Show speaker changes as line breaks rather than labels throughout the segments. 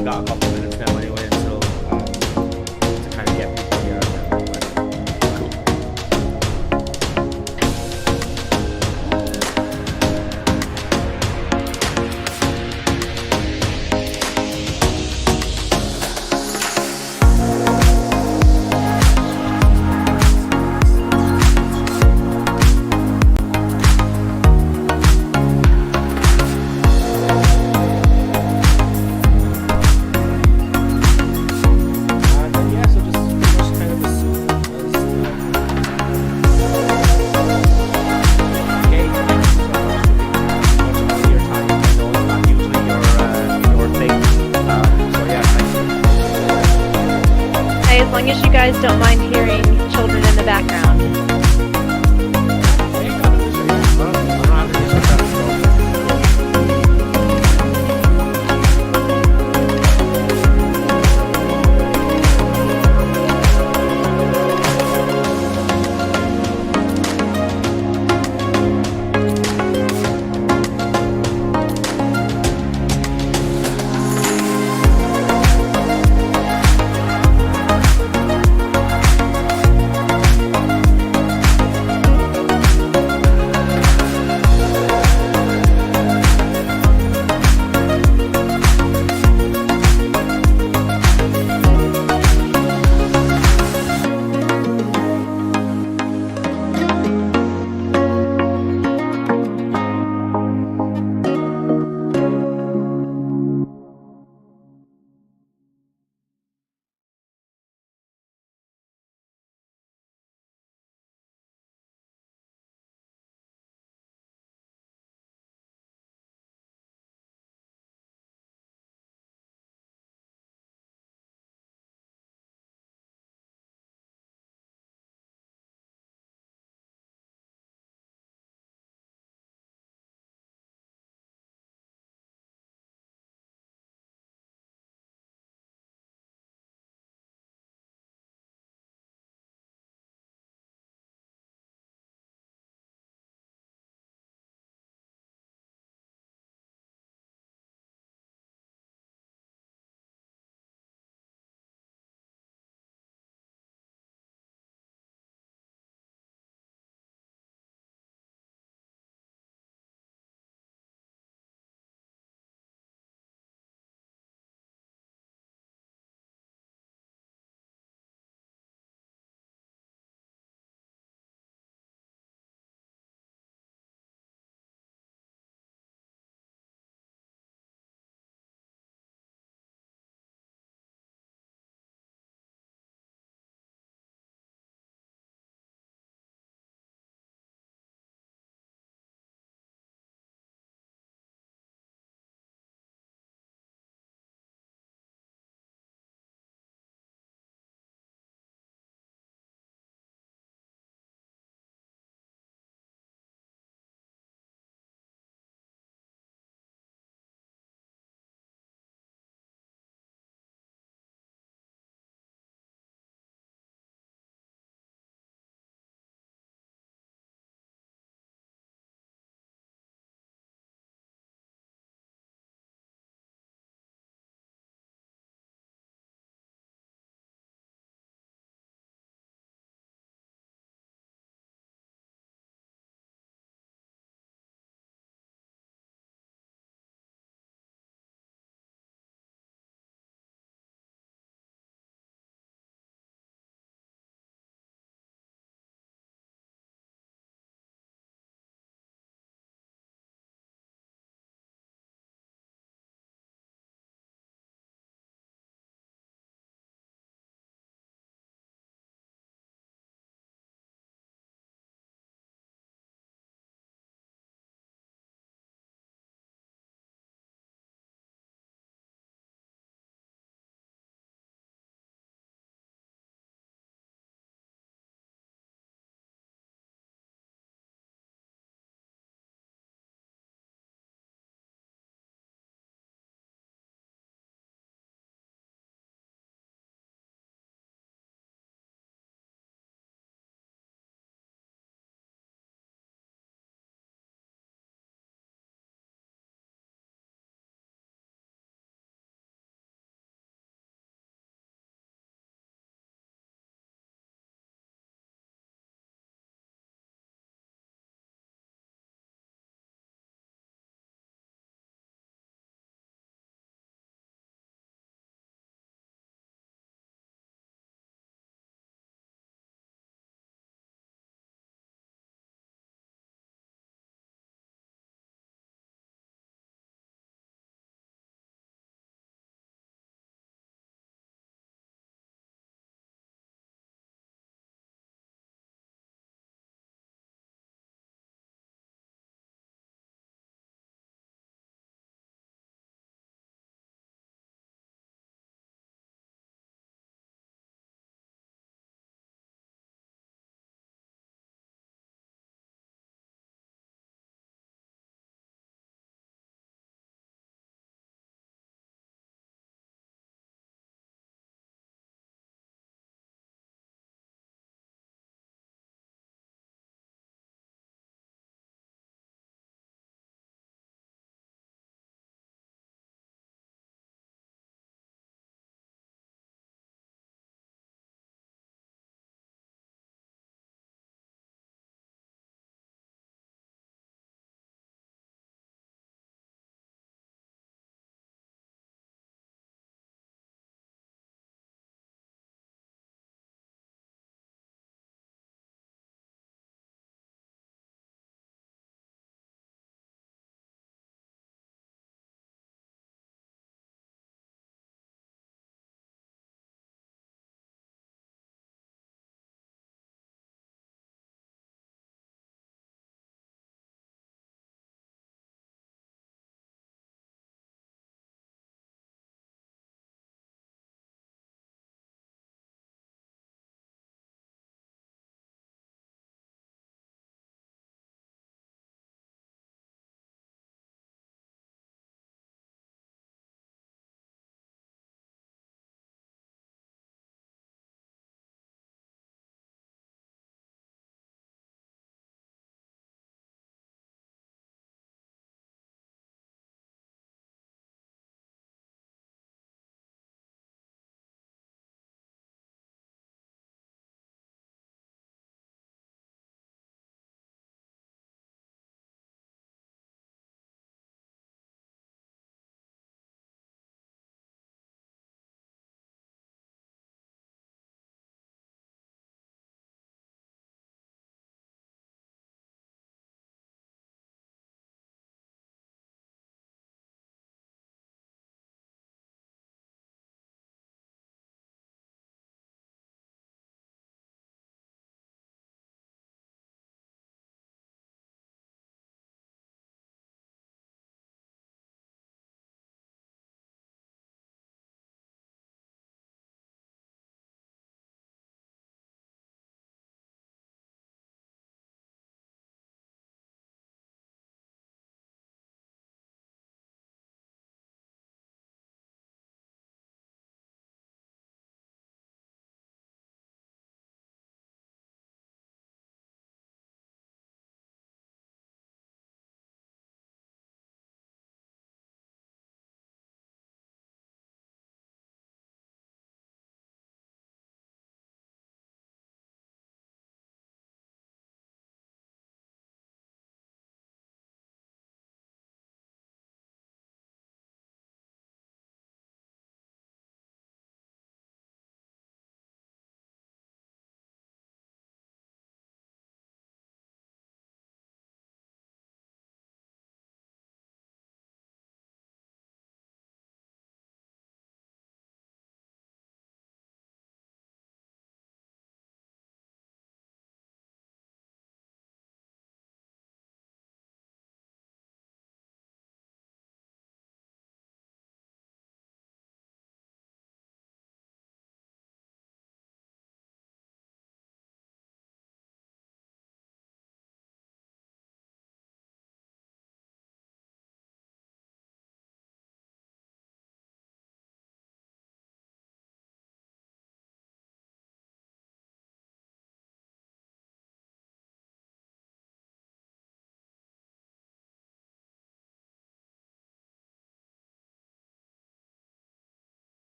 only got a couple minutes now anyway, so to kind of get people here and then, but cool. Then yeah, so just pretty much kind of Kate, thank you so much for being much of your time. I know it's not usually your thing. So yeah, thank you.
Hey, as long as you guys don't mind hearing children in the background.
Ain't got an issue. I don't have an issue with that, so.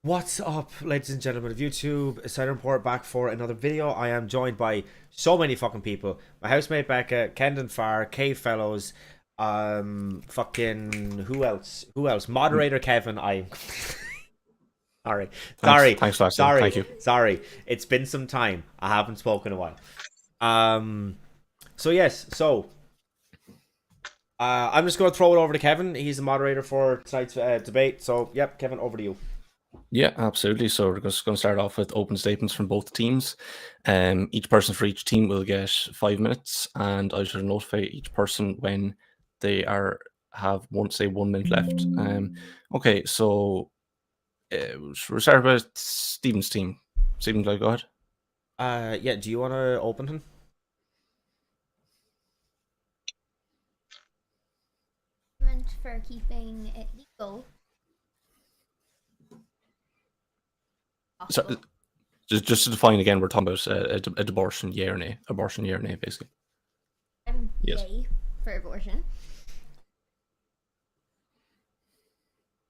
What's up, ladies and gentlemen of YouTube? Silent Report back for another video. I am joined by so many fucking people. My housemate Becca, Kendon Farr, Kay Fellows, fucking who else? Moderator Kevin. Sorry.
Thanks, Larson. Thank you.
Sorry. It's been some time. I haven't spoken in a while. So yes, I'm just going to throw it over to Kevin. He's the moderator for tonight's debate. So, yep, Kevin, over to you.
Yeah, absolutely. So we're just going to start off with open statements from both teams. Each person for each team will get 5 minutes, and I should notify each person when they have 1 minute left. Okay, so we'll start with Stephen's team. Stephen, go ahead.
Yeah. Do you want to open him?
For keeping it legal.
So, just to define again, we're talking about abortion, yeah or nay? Abortion, yeah or nay, basically.
Yes. Yay for abortion.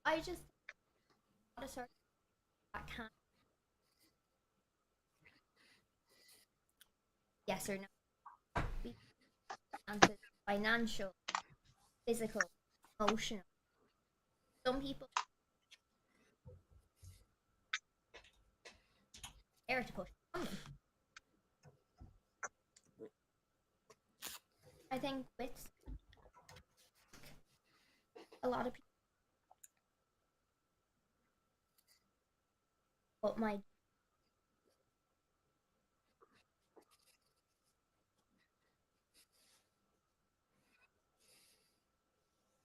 I just that can't. Yes or no? Financial, physical, emotional. Some people dare to push on them. I think with a lot of people, but my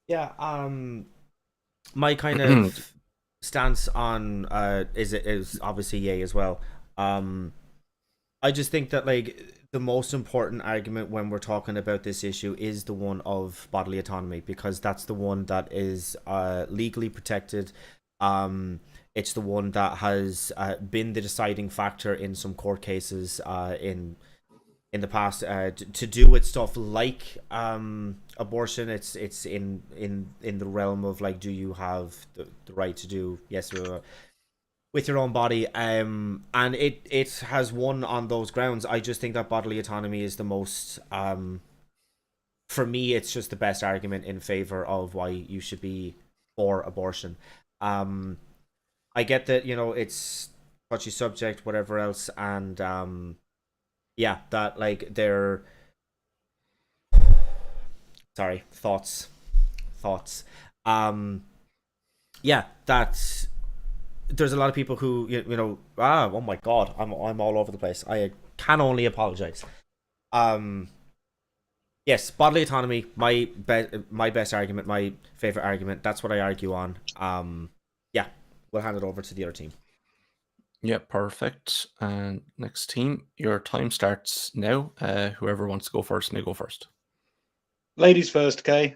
Yeah. My kind of stance on is obviously yay as well. I just think that like the most important argument when we're talking about this issue is the one of bodily autonomy, because that's the one that is legally protected. It's the one that has been the deciding factor in some court cases in the past to do with stuff like abortion. It's in the realm of like, do you have the right to do yes or no with your own body, and it has won on those grounds. I just think that bodily autonomy is the most for me, it's just the best argument in favor of why you should be for abortion. I get that, you know, it's touchy subject, whatever else, and yeah, that like they're sorry, thoughts. Yeah, that's there's a lot of people who you know, oh my god, I'm all over the place. I can only apologize. Yes, bodily autonomy, my best argument, my favorite argument. That's what I argue on. Yeah, we'll hand it over to the other team.
Yeah, perfect. And next team, your time starts now. Whoever wants to go first may go first.
Ladies first, Kay.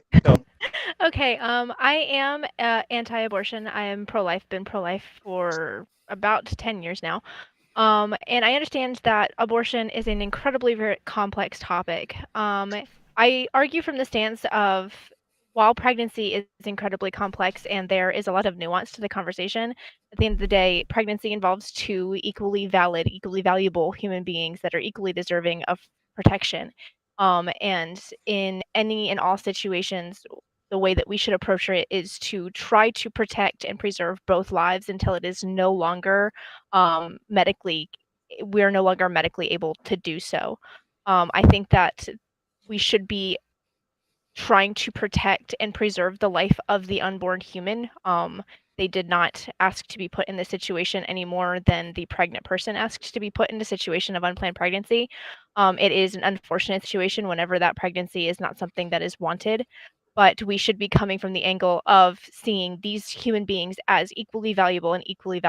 Okay, I am anti-abortion. I am pro-life, been pro-life for about 10 years now. And I understand that abortion is an incredibly very complex topic. I argue from the stance of, while pregnancy is incredibly complex and there is a lot of nuance to the conversation, at the end of the day, pregnancy involves two equally valid, equally valuable human beings that are equally deserving of protection. And in any and all situations, the way that we should approach it is to try to protect and preserve both lives until it is no longer we're no longer medically able to do so. I think that we should be trying to protect and preserve the life of the unborn human, they did not ask to be put in this situation any more than the pregnant person asked to be put in a situation of unplanned pregnancy. It is an unfortunate situation whenever that pregnancy is not something that is wanted, but we should be coming from the angle of seeing these human beings as equally valuable and equally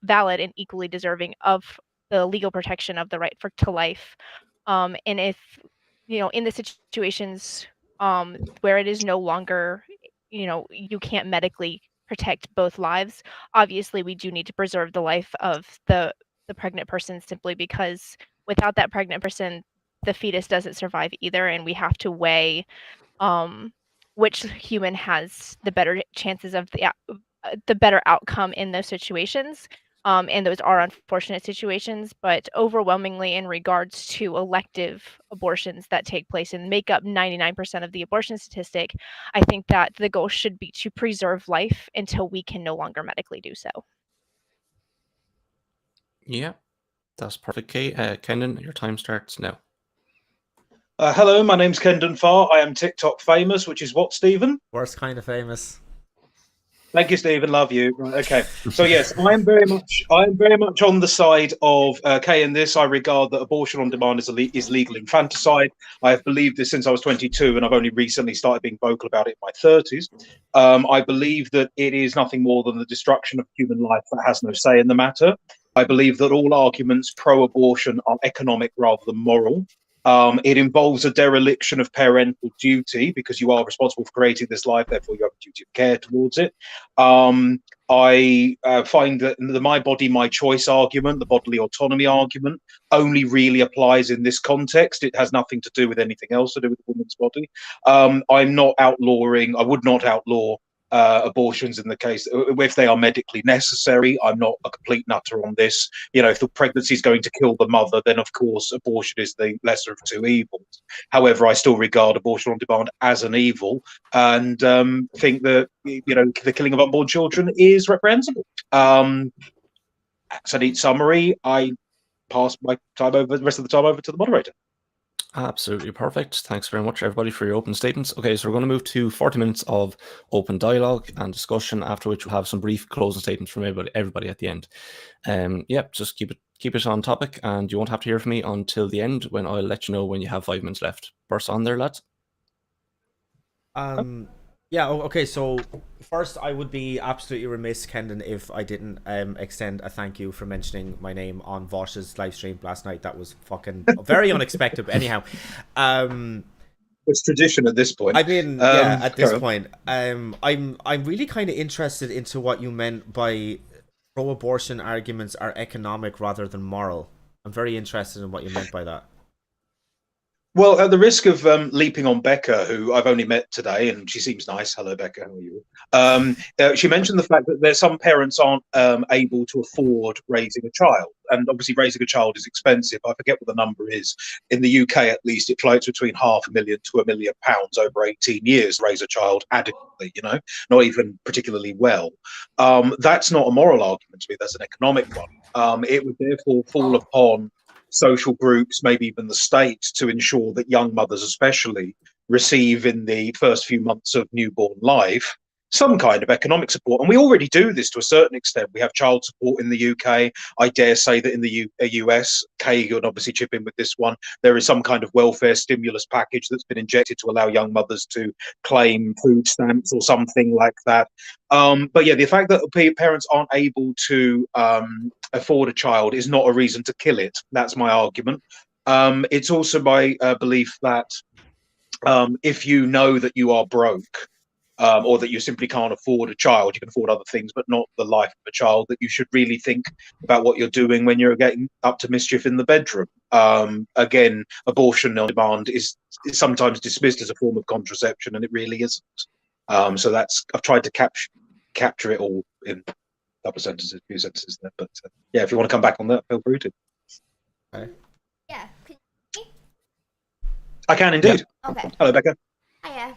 valid and equally deserving of the legal protection of the right to life. And if, in the situations where it is no longer, you can't medically protect both lives, obviously we do need to preserve the life of the pregnant person, simply because without that pregnant person, the fetus doesn't survive either, and we have to weigh which human has the better chances of the better outcome in those situations. And those are unfortunate situations, but overwhelmingly in regards to elective abortions that take place and make up 99% of the abortion statistic, I think that the goal should be to preserve life until we can no longer medically do so.
Yeah, that's perfect, Kay. Kendon, your time starts now.
Hello, my name's Kendon Farr. I am TikTok famous, which is what, Stephen?
Worst kind of famous.
Thank you, Stephen. Love you. Right, okay. So yes, I am very much on the side of Kay in this. I regard that abortion on demand is legal infanticide. I have believed this since I was 22, and I've only recently started being vocal about it in my 30s. I believe that it is nothing more than the destruction of human life that has no say in the matter. I believe that all arguments pro-abortion are economic rather than moral. It involves a dereliction of parental duty, because you are responsible for creating this life, therefore you have a duty of care towards it. I find that the my body, my choice argument, the bodily autonomy argument, only really applies in this context. It has nothing to do with anything else to do with the woman's body. I'm not outlawing, I would not outlaw abortions in the case if they are medically necessary. I'm not a complete nutter on this. If the pregnancy is going to kill the mother, then of course abortion is the lesser of two evils. However, I still regard abortion on demand as an evil, and think that the killing of unborn children is reprehensible. As a neat summary, I pass my time over the rest of the time over to the moderator.
Absolutely perfect. Thanks very much, everybody, for your open statements. Okay, so we're going to move to 40 minutes of open dialogue and discussion, after which we'll have some brief closing statements from everybody at the end. Just keep it on topic, and you won't have to hear from me until the end, when I'll let you know when you have 5 minutes left. Burst on there, lads.
Okay, so first I would be absolutely remiss, Kendon, if I didn't extend a thank you for mentioning my name on Vosh's live stream last night. That was fucking very unexpected. But anyhow,
it's tradition at this point.
I mean, at this point, I'm really kind of interested into what you meant by pro-abortion arguments are economic rather than moral. I'm very interested in what you meant by that.
Well, at the risk of leaping on Becca, who I've only met today, and she seems nice. Hello, Becca. How are you? She mentioned the fact that there's some parents aren't able to afford raising a child, and obviously raising a child is expensive. I forget what the number is. In the UK, at least, it floats between £500,000 to £1 million over 18 years to raise a child adequately. Not even particularly well. That's not a moral argument to me. That's an economic one. It would therefore fall upon social groups, maybe even the state, to ensure that young mothers especially receive in the first few months of newborn life some kind of economic support. And we already do this to a certain extent. We have child support in the UK. I dare say that in the US, Kay would obviously chip in with this one, there is some kind of welfare stimulus package that's been injected to allow young mothers to claim food stamps or something like that. But yeah, the fact that parents aren't able to afford a child is not a reason to kill it. That's my argument. It's also my belief that if you know that you are broke, or that you simply can't afford a child, you can afford other things, but not the life of a child, that you should really think about what you're doing when you're getting up to mischief in the bedroom. Again, abortion on demand is sometimes dismissed as a form of contraception, and it really isn't. So I've tried to capture it all in a few sentences there. But yeah, if you want to come back on that, feel free to.
Okay.
Yeah.
I can indeed.
Okay.
Hello, Becca.
Hiya.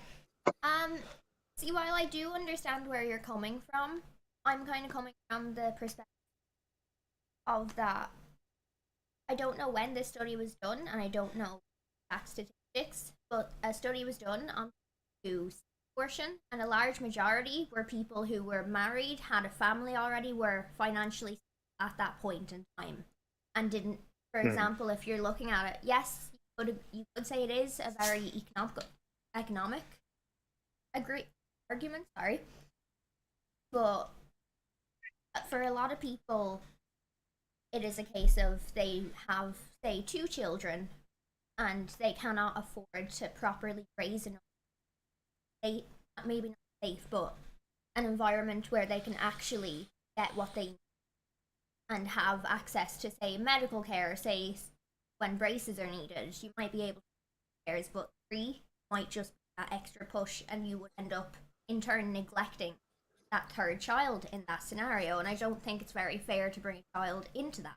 See, while I do understand where you're coming from, I'm kind of coming from the perspective of that. I don't know when this study was done, and I don't know exact statistics, but a study was done on abortion, and a large majority were people who were married, had a family already, were financially at that point in time, and didn't. For example, if you're looking at it, yes, you could say it is a very economic argument. Sorry, but for a lot of people, it is a case of they have, say, 2 children, and they cannot afford to properly raise enough. They maybe not safe, but an environment where they can actually get what they need and have access to, say, medical care. Say when braces are needed, you might be able to get cares, but 3 might just be that extra push, and you would end up in turn neglecting that 3rd child in that scenario. And I don't think it's very fair to bring a child into that.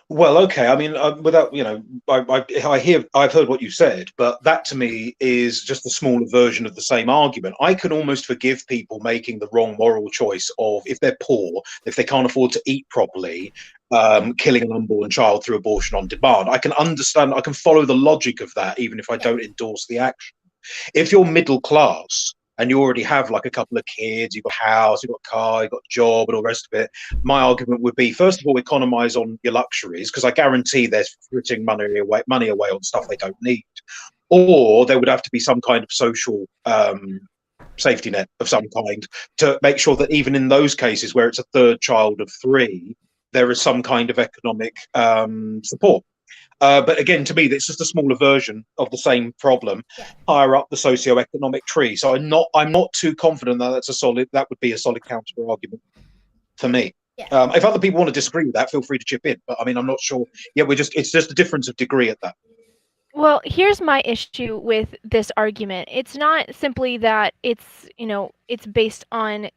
Well, okay. I mean, without, I've heard what you said, but that to me is just a smaller version of the same argument. I can almost forgive people making the wrong moral choice of, if they're poor, if they can't afford to eat properly, killing an unborn child through abortion on demand. I can understand, I can follow the logic of that, even if I don't endorse the action. If you're middle class and you already have like a couple of kids, you've got a house, you've got a car, you've got a job and all the rest of it, my argument would be, first of all, economise on your luxuries, because I guarantee they're putting money away on stuff they don't need. Or there would have to be some kind of social safety net of some kind to make sure that even in those cases where it's a 3rd child of 3, there is some kind of economic support. But again, to me, it's just a smaller version of the same problem, higher up the socioeconomic tree. So I'm not too confident that that would be a solid counter argument for me.
Yeah.
If other people want to disagree with that, feel free to chip in. But I mean, I'm not sure. Yeah, it's just a difference of degree at that.
Well, here's my issue with this argument. It's not simply that it's based on,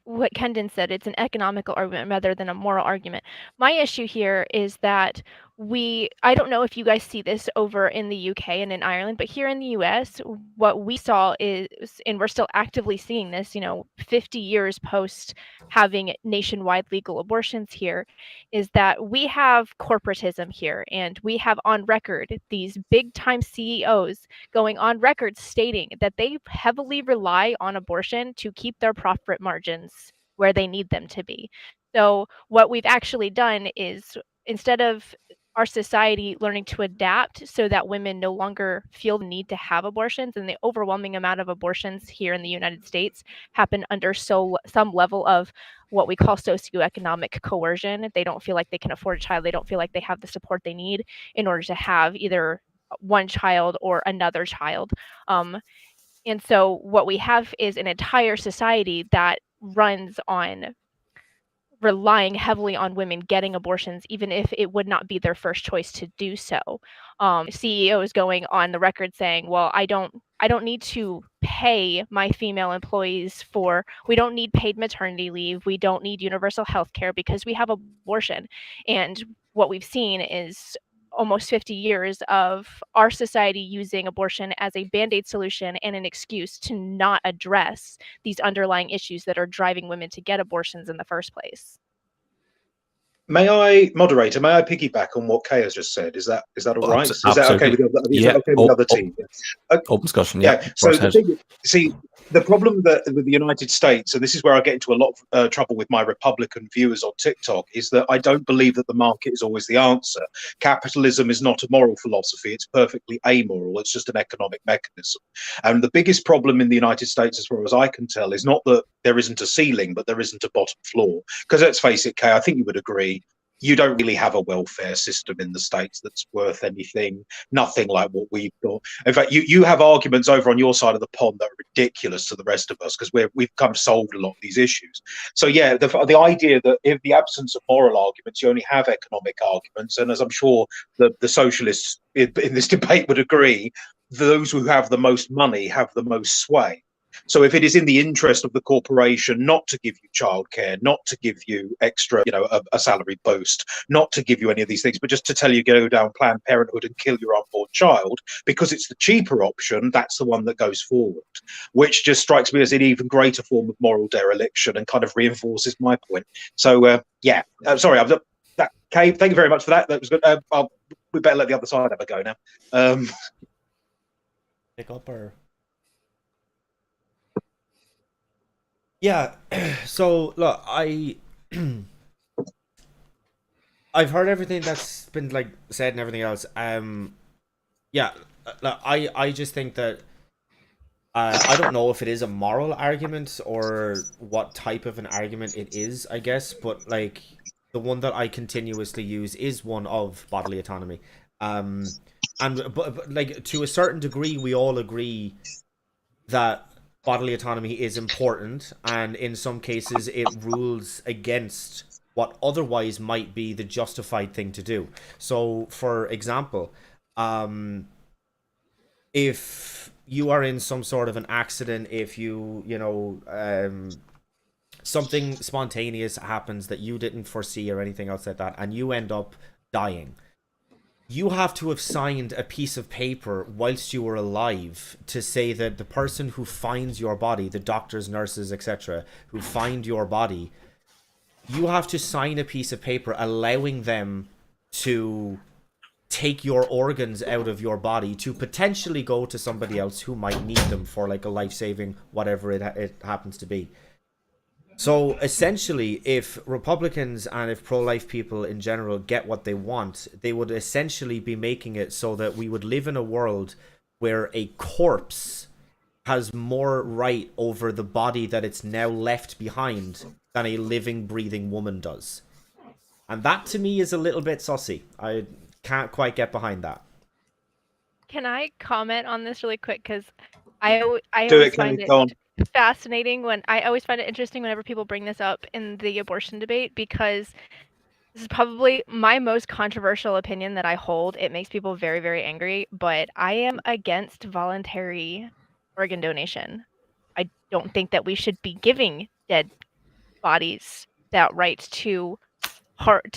what Kendon said, it's an economical argument rather than a moral argument. My issue here is that I don't know if you guys see this over in the UK and in Ireland, but here in the US, what we saw is, and we're still actively seeing this, 50 years post having nationwide legal abortions here, is that we have corporatism here, and we have on record these big time CEOs going on record stating that they heavily rely on abortion to keep their profit margins where they need them to be. So what we've actually done is, instead of our society learning to adapt so that women no longer feel the need to have abortions, and the overwhelming amount of abortions here in the United States happen under some level of what we call socioeconomic coercion. They don't feel like they can afford a child. They don't feel like they have the support they need in order to have either one child or another child. And so what we have is an entire society that runs on relying heavily on women getting abortions, even if it would not be their first choice to do so. CEOs going on the record saying, well, I don't need to pay my female employees we don't need paid maternity leave, we don't need universal health care because we have abortion. And what we've seen is almost 50 years of our society using abortion as a band-aid solution and an excuse to not address these underlying issues that are driving women to get abortions in the first place.
Moderator, may I piggyback on what Kay has just said? Is that all right? Is that okay with the other team?
Open discussion.
Yeah. So the problem with the United States, and this is where I get into a lot of trouble with my Republican viewers on TikTok, is that I don't believe that the market is always the answer. Capitalism is not a moral philosophy. It's perfectly amoral. It's just an economic mechanism. And the biggest problem in the United States, as far as I can tell, is not that there isn't a ceiling, but there isn't a bottom floor. Because let's face it, Kay, I think you would agree, you don't really have a welfare system in the States that's worth anything, nothing like what we've got. In fact, you have arguments over on your side of the pond that are ridiculous to the rest of us, because we've kind of solved a lot of these issues. So yeah, the idea that in the absence of moral arguments, you only have economic arguments, and as I'm sure the socialists in this debate would agree, those who have the most money have the most sway. So if it is in the interest of the corporation not to give you childcare, not to give you extra, a salary boost, not to give you any of these things, but just to tell you go down Planned Parenthood and kill your unborn child because it's the cheaper option, that's the one that goes forward, which just strikes me as an even greater form of moral dereliction and kind of reinforces my point. So, sorry, Kay, thank you very much for that. That was good. We better let the other side have a go now.
pick up or? Yeah. So look, I've heard everything that's been like said and everything else. Yeah. Look, I just think that I don't know if it is a moral argument or what type of an argument it is, I guess, but like the one that I continuously use is one of bodily autonomy. Um, but like to a certain degree, we all agree that bodily autonomy is important, and in some cases, it rules against what otherwise might be the justified thing to do. So, for example, if you are in some sort of an accident, if something spontaneous happens that you didn't foresee or anything else like that, and you end up dying, you have to have signed a piece of paper whilst you were alive to say that the person who finds your body, the doctors, nurses, etc., who find your body, you have to sign a piece of paper allowing them to take your organs out of your body to potentially go to somebody else who might need them for like a life-saving whatever it happens to be. So essentially, if Republicans and if pro-life people in general get what they want, they would essentially be making it so that we would live in a world where a corpse has more right over the body that it's now left behind than a living, breathing woman does. And that to me is a little bit sussy. I can't quite get behind that.
Can I comment on this really quick? Because I
Do
always
it,
find
Kenny.
it
Go on.
fascinating when I always find it interesting whenever people bring this up in the abortion debate, because this is probably my most controversial opinion that I hold. It makes people very, very angry, but I am against voluntary organ donation. I don't think that we should be giving dead bodies that right to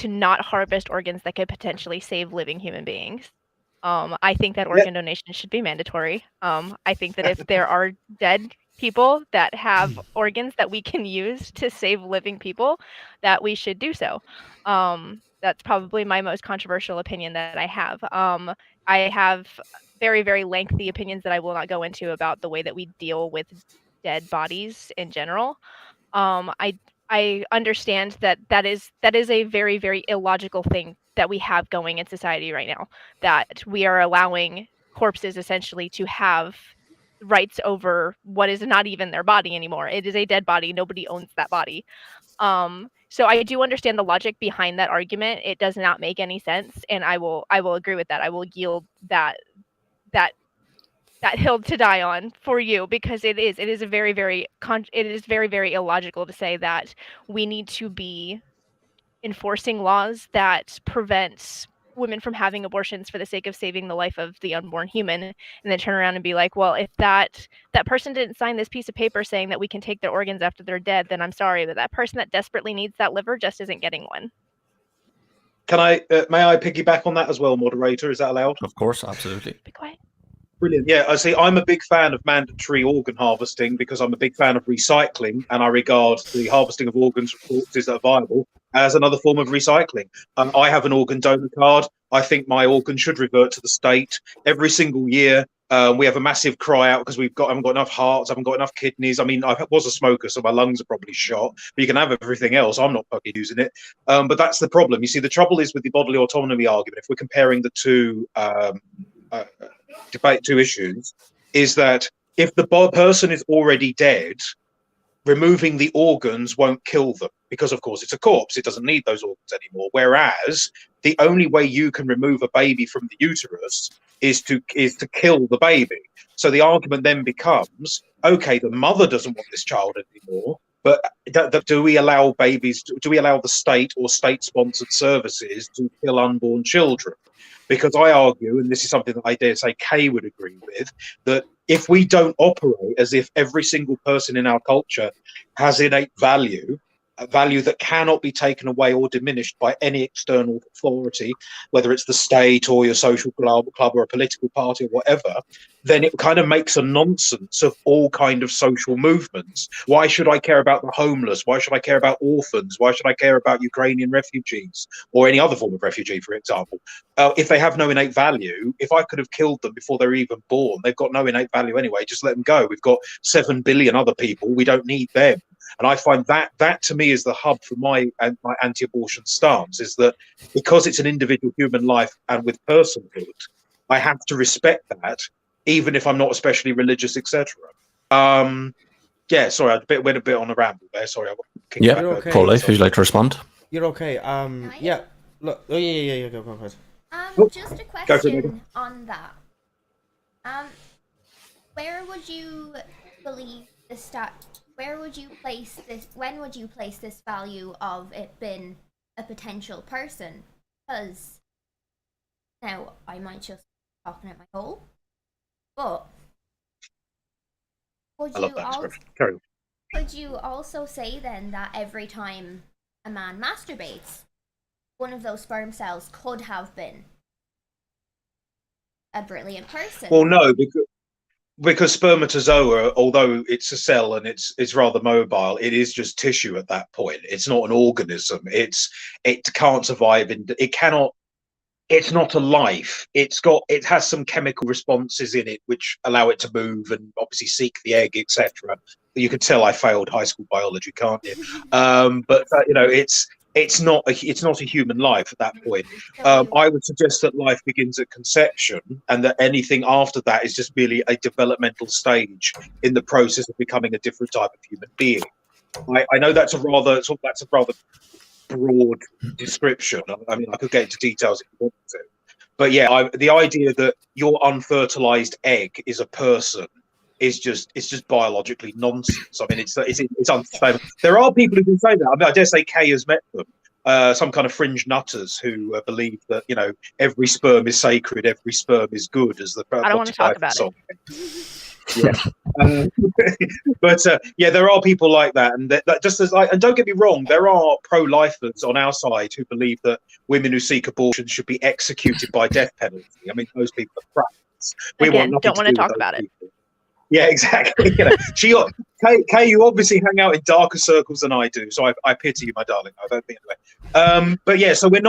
not harvest organs that could potentially save living human beings. I think that organ donation should be mandatory. I think that if there are dead people that have organs that we can use to save living people, that we should do so. That's probably my most controversial opinion that I have. I have very, very lengthy opinions that I will not go into about the way that we deal with dead bodies in general. I understand that is a very, very illogical thing that we have going in society right now, that we are allowing corpses essentially to have rights over what is not even their body anymore. It is a dead body. Nobody owns that body. So I do understand the logic behind that argument. It does not make any sense, and I will agree with that. I will yield that hill to die on for you, because it is a very, very very illogical to say that we need to be enforcing laws that prevent women from having abortions for the sake of saving the life of the unborn human, and then turn around and be like, well, if that person didn't sign this piece of paper saying that we can take their organs after they're dead, then I'm sorry, but that person that desperately needs that liver just isn't getting one.
Can may I piggyback on that as well, moderator? Is that allowed?
Of course, absolutely.
Be quiet.
Brilliant. Yeah, I see. I'm a big fan of mandatory organ harvesting because I'm a big fan of recycling, and I regard the harvesting of organs from corpses that are viable as another form of recycling. I have an organ donor card. I think my organ should revert to the state every single year. We have a massive cry out because haven't got enough hearts, haven't got enough kidneys. I mean, I was a smoker, so my lungs are probably shot. But you can have everything else. I'm not fucking using it. But that's the problem. You see, the trouble is with the bodily autonomy argument. If we're comparing the two. Debate two issues, is that if the person is already dead, removing the organs won't kill them because, of course, it's a corpse. It doesn't need those organs anymore. Whereas the only way you can remove a baby from the uterus is to kill the baby. So the argument then becomes, okay, the mother doesn't want this child anymore, but do we allow babies? Do we allow the state or state-sponsored services to kill unborn children? Because I argue, and this is something that I dare say Kay would agree with, that if we don't operate as if every single person in our culture has innate value, a value that cannot be taken away or diminished by any external authority, whether it's the state or your social club or a political party or whatever, then it kind of makes a nonsense of all kind of social movements. Why should I care about the homeless? Why should I care about orphans? Why should I care about Ukrainian refugees or any other form of refugee, for example? If they have no innate value, if I could have killed them before they're even born, they've got no innate value anyway. Just let them go. We've got 7 billion other people. We don't need them. And I find that to me is the hub for my anti-abortion stance, is that because it's an individual human life and with personhood, I have to respect that, even if I'm not especially religious, etc. Yeah, sorry, I went a bit on a ramble there. Sorry, I got kicked
Yeah,
back over.
okay.
Pro-life, would you like to respond?
You're okay. Yeah. Look. Oh, yeah. Go ahead.
Just a
Go for it, Megan.
question on that. Where would you believe the where would you place this? When would you place this value of it being a potential person? Because now I might just be talking at my hole, but
I love that expression. Carry on.
could you also say then that every time a man masturbates, one of those sperm cells could have been a brilliant person?
Well, no, because spermatozoa, although it's a cell and it's rather mobile, it is just tissue at that point. It's not an organism. It can't survive it cannot. It's not a life. It has some chemical responses in it which allow it to move and obviously seek the egg, etc. You can tell I failed high school biology, can't you? But it's not a human life at that point. I would suggest that life begins at conception, and that anything after that is just merely a developmental stage in the process of becoming a different type of human being. I know that's a rather broad description. I mean, I could get into details if you want to, but yeah, the idea that your unfertilized egg is a person is just biologically nonsense. I mean, it's unsustainable. There are people who can say that. I mean, I dare say Kay has met them. Some kind of fringe nutters who believe that every sperm is sacred, every sperm is good, as the
I don't want to talk about
song. Yeah, but yeah, there are people like that, and that just as and don't get me wrong, there are pro-lifers on our side who believe that women who seek abortion should be executed by death penalty. I mean, those people are practice.
Again, don't want to talk about it.
Yeah, exactly. Kay, you obviously hang out in darker circles than I do, so I pity you, my darling. I don't think anyway. But yeah, so we're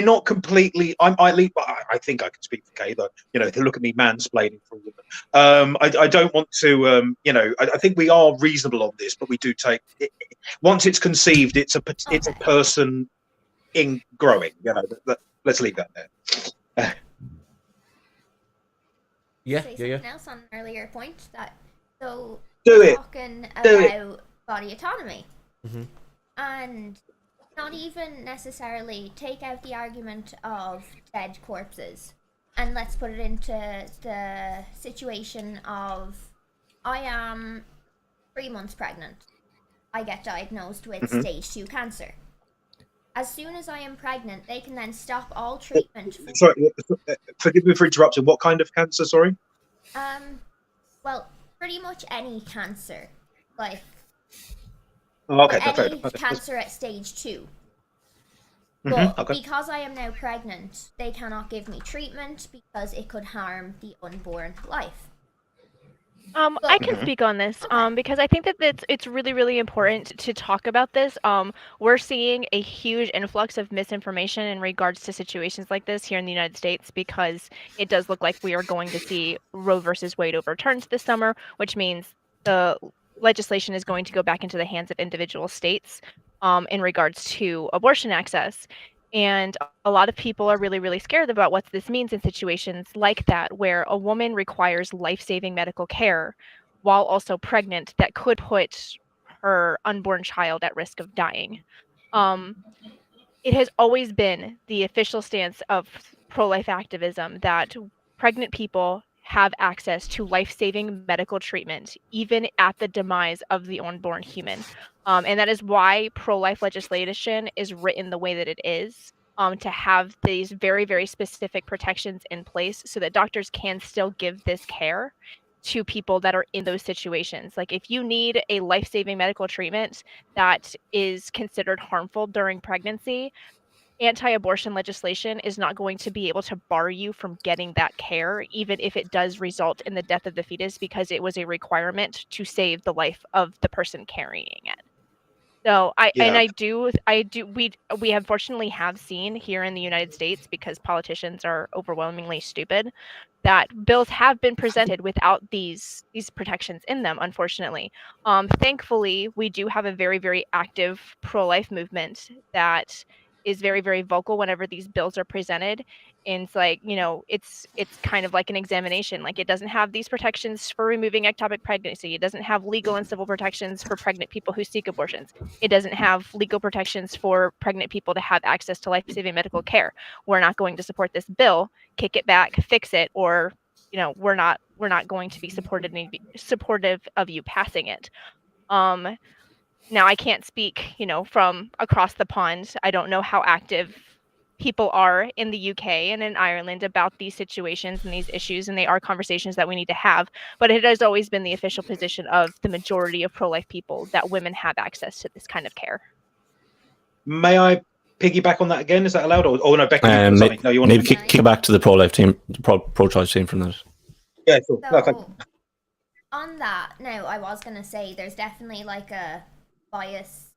not completely. I think I can speak for Kay, though. To look at me mansplaining for a woman. I don't want to. I think we are reasonable on this, but we do take it, once it's conceived, it's a person in growing. Let's leave that there.
Yeah.
Something else on an earlier point
Do it.
Talking about body autonomy, and not even necessarily take out the argument of dead corpses, and let's put it into the situation of I am 3 months pregnant. I get diagnosed with stage 2 cancer. As soon as I am pregnant, they can then stop all treatment.
Sorry, forgive me for interrupting. What kind of cancer? Sorry.
Well, pretty much any cancer, like
Okay,
any cancer at stage 2. But because I am now pregnant, they cannot give me treatment because it could harm the unborn life.
I can speak on this because I think that it's really, really important to talk about this. We're seeing a huge influx of misinformation in regards to situations like this here in the United States, because it does look like we are going to see Roe versus Wade overturned this summer, which means the legislation is going to go back into the hands of individual states in regards to abortion access. And a lot of people are really, really scared about what this means in situations like that, where a woman requires life-saving medical care while also pregnant that could put her unborn child at risk of dying. It has always been the official stance of pro-life activism that pregnant people have access to life-saving medical treatment, even at the demise of the unborn human. And that is why pro-life legislation is written the way that it is, to have these very, very specific protections in place so that doctors can still give this care to people that are in those situations. Like if you need a life-saving medical treatment that is considered harmful during pregnancy, anti-abortion legislation is not going to be able to bar you from getting that care, even if it does result in the death of the fetus, because it was a requirement to save the life of the person carrying it. So we unfortunately have seen here in the United States, because politicians are overwhelmingly stupid, that bills have been presented without these protections in them, unfortunately. Thankfully, we do have a very, very active pro-life movement that is very, very vocal whenever these bills are presented. And it's like, it's kind of like an examination. Like, it doesn't have these protections for removing ectopic pregnancy. It doesn't have legal and civil protections for pregnant people who seek abortions. It doesn't have legal protections for pregnant people to have access to life-saving medical care. We're not going to support this bill, kick it back, fix it, or we're not going to be supportive of you passing it. Now I can't speak, from across the pond. I don't know how active people are in the UK and in Ireland about these situations and these issues, and they are conversations that we need to have. But it has always been the official position of the majority of pro-life people that women have access to this kind of care.
May I piggyback on that again? Is that allowed? Or no, Becca, you've got something. No, you want
maybe
to
kick back to the pro-life team, the pro-choice team from that.
Yeah, sure.
So,
Okay.
on that, now I was going to say there's definitely like a bias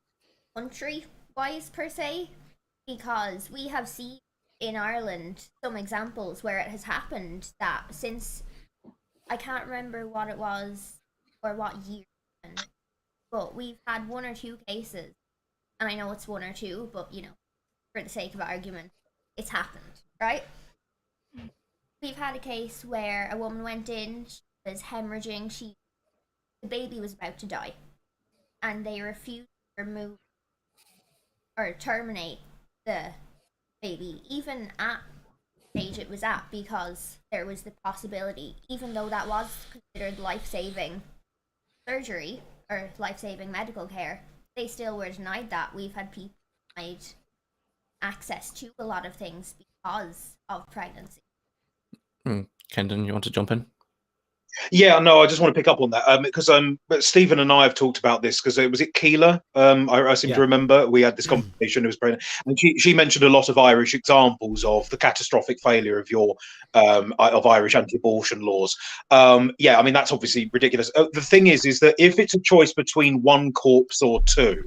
country-wise per se, because we have seen in Ireland some examples where it has happened that since, I can't remember what it was or what year, but we've had 1 or 2 cases, and I know it's 1 or 2, but for the sake of argument, it's happened, right? We've had a case where a woman went in, she was hemorrhaging, the baby was about to die, and they refused to remove or terminate the baby, even at the stage it was at, because there was the possibility, even though that was considered life-saving surgery or life-saving medical care, they still were denied that. We've had people denied access to a lot of things because of pregnancy.
Kendon, you want to jump in?
Yeah, no, I just want to pick up on that because but Stephen and I have talked about this because was it Keela? I seem to remember we had this conversation. It was pregnant, and she mentioned a lot of Irish examples of the catastrophic failure of Irish anti-abortion laws. Yeah, I mean that's obviously ridiculous. The thing is that if it's a choice between one corpse or 2,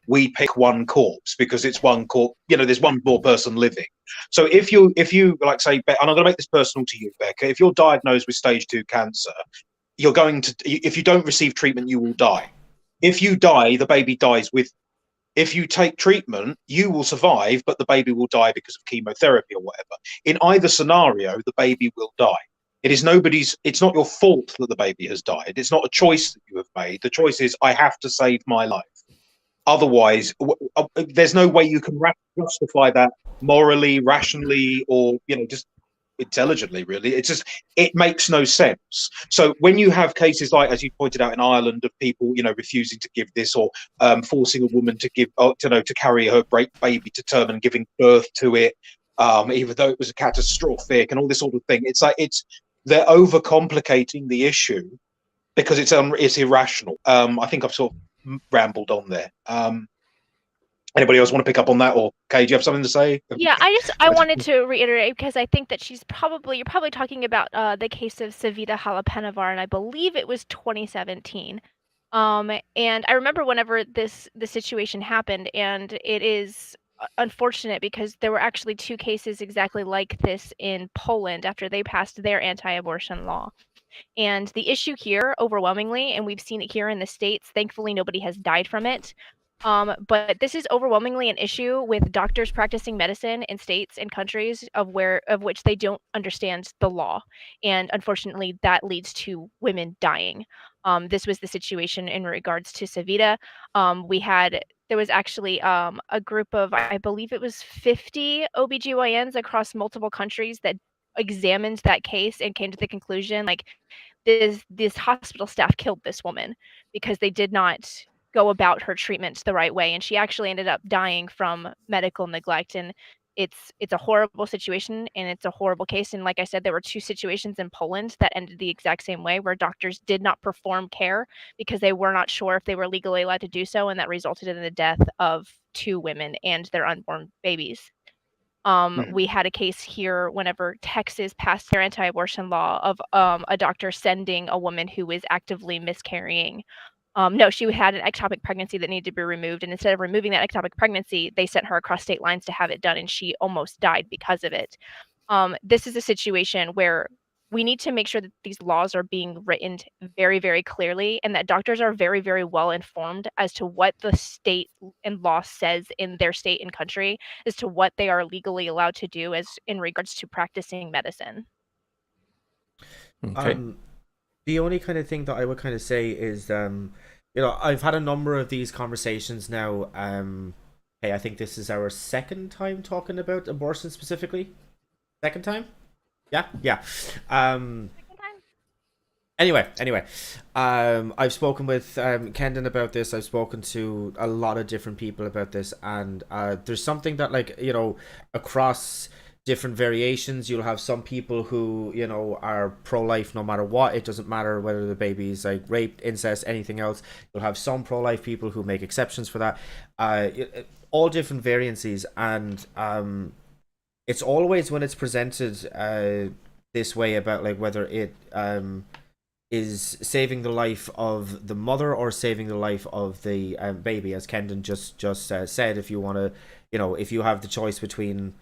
we pick one corpse because it's one corpse. There's one more person living. So if you like say, and I'm going to make this personal to you, Becca, if you're diagnosed with stage 2 cancer, you're going to, if you don't receive treatment, you will die. If you die, the baby dies with. If you take treatment, you will survive, but the baby will die because of chemotherapy or whatever. In either scenario, the baby will die. It's not your fault that the baby has died. It's not a choice that you have made. The choice is, I have to save my life. Otherwise, there's no way you can justify that morally, rationally, or just intelligently. Really, it makes no sense. So when you have cases like, as you pointed out in Ireland, of people refusing to give this, or forcing a woman to give to carry her baby to term and giving birth to it, even though it was catastrophic and all this sort of thing, they're overcomplicating the issue because it's irrational. I think I've sort of rambled on there. Anybody else want to pick up on that, or Kay, do you have something to say?
Yeah, I wanted to reiterate, because I think that you're probably talking about the case of Savita Halappanavar, and I believe it was 2017. And I remember whenever the situation happened, and it is unfortunate because there were actually 2 cases exactly like this in Poland after they passed their anti-abortion law. And the issue here, overwhelmingly, and we've seen it here in the States, thankfully nobody has died from it, but this is overwhelmingly an issue with doctors practicing medicine in states and countries of which they don't understand the law, and unfortunately that leads to women dying. This was the situation in regards to Savita. There was actually a group of, I believe it was 50 OBGYNs across multiple countries that examined that case and came to the conclusion, like, this hospital staff killed this woman because they did not go about her treatment the right way, and she actually ended up dying from medical neglect. And it's a horrible situation and it's a horrible case. And like I said, there were 2 situations in Poland that ended the exact same way, where doctors did not perform care because they were not sure if they were legally allowed to do so, and that resulted in the death of 2 women and their unborn babies. We had a case here whenever Texas passed their anti-abortion law of a doctor sending a woman who was actively miscarrying. No, she had an ectopic pregnancy that needed to be removed, and instead of removing that ectopic pregnancy, they sent her across state lines to have it done, and she almost died because of it. This is a situation where we need to make sure that these laws are being written very, very clearly, and that doctors are very, very well informed as to what the state and law says in their state and country as to what they are legally allowed to do as in regards to practicing medicine.
Okay.
The only kind of thing that I would kind of say is, I've had a number of these conversations now. Hey, I think this is our 2nd time talking about abortion specifically. 2nd time? Yeah. Anyway, I've spoken with Kendon about this. I've spoken to a lot of different people about this, and there's something that, like, across different variations, you'll have some people who, are pro-life no matter what. It doesn't matter whether the baby is like raped, incest, anything else. You'll have some pro-life people who make exceptions for that. All different variances, and it's always when it's presented this way about like whether it is saving the life of the mother or saving the life of the baby, as Kendon just said. If you want to, if you have the choice between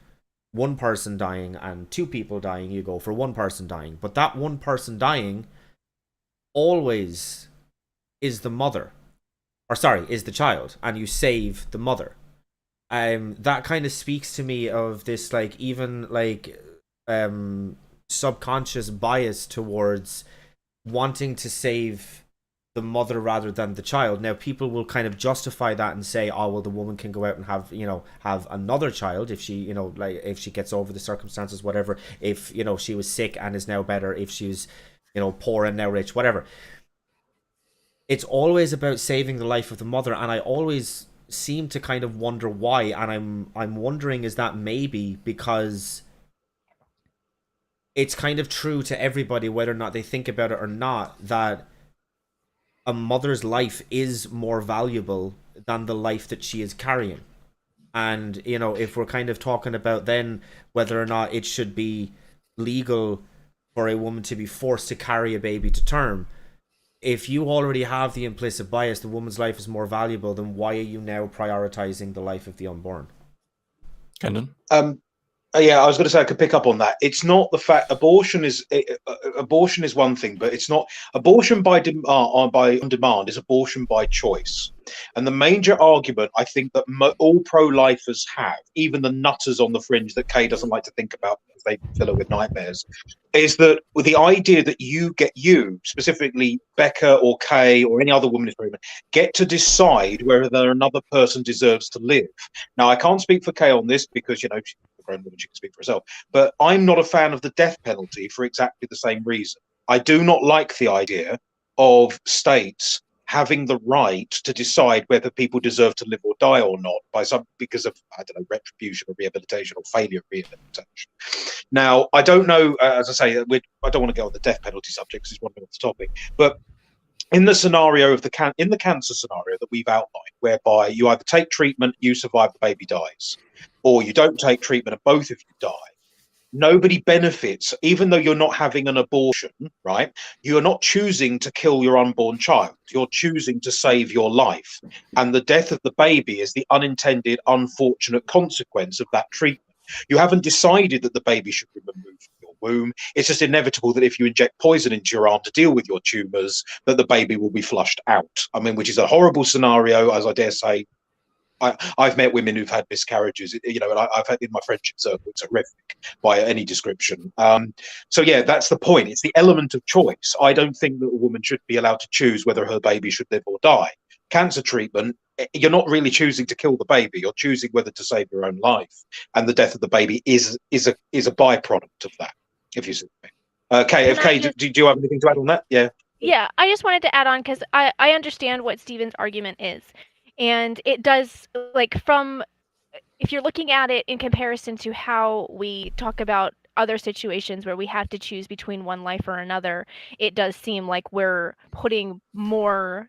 one person dying and 2 people dying, you go for one person dying. But that one person dying always is the mother, or sorry, is the child, and you save the mother. That kind of speaks to me of this, like, even like subconscious bias towards wanting to save the mother rather than the child. Now, people will kind of justify that and say, oh, well, the woman can go out and have another child if she, like, if she gets over the circumstances, whatever, if, she was sick and is now better, if she's, poor and now rich, whatever. It's always about saving the life of the mother, and I always seem to kind of wonder why, and I'm wondering, is that maybe because it's kind of true to everybody, whether or not they think about it or not, that a mother's life is more valuable than the life that she is carrying. And, if we're kind of talking about then whether or not it should be legal for a woman to be forced to carry a baby to term, if you already have the implicit bias, the woman's life is more valuable, then why are you now prioritizing the life of the unborn?
Kendon?
Yeah, I was going to say I could pick up on that. It's not the fact abortion is one thing, but it's not abortion by on demand is abortion by choice. And the major argument I think that all pro-lifers have, even the nutters on the fringe that Kay doesn't like to think about because they fill her with nightmares, is that with the idea that you specifically Becca or Kay or any other woman get to decide whether another person deserves to live. Now, I can't speak for Kay on this because she's a grown woman, she can speak for herself. But I'm not a fan of the death penalty for exactly the same reason. I do not like the idea of states having the right to decide whether people deserve to live or die or not because of, I don't know, retribution or rehabilitation or failure of rehabilitation. Now, I don't know, as I say, I don't want to go on the death penalty subject because it's one off the topic, but in the scenario of the cancer scenario that we've outlined, whereby you either take treatment, you survive, the baby dies, or you don't take treatment and both of you die, nobody benefits. Even though you're not having an abortion, right? You're not choosing to kill your unborn child. You're choosing to save your life. And the death of the baby is the unintended, unfortunate consequence of that treatment. You haven't decided that the baby should be removed from your womb. It's just inevitable that if you inject poison into your arm to deal with your tumours, that the baby will be flushed out. I mean, which is a horrible scenario, as I dare say. I've met women who've had miscarriages, and I've had in my friendship circle, it's horrific by any description. So yeah, that's the point. It's the element of choice. I don't think that a woman should be allowed to choose whether her baby should live or die. Cancer treatment, you're not really choosing to kill the baby. You're choosing whether to save your own life, and the death of the baby is a byproduct of that. If you see me, Kay, do you have anything to add on that? Yeah.
Yeah, I just wanted to add on because I understand what Stephen's argument is. And it does, like, from if you're looking at it in comparison to how we talk about other situations where we have to choose between one life or another, it does seem like we're putting more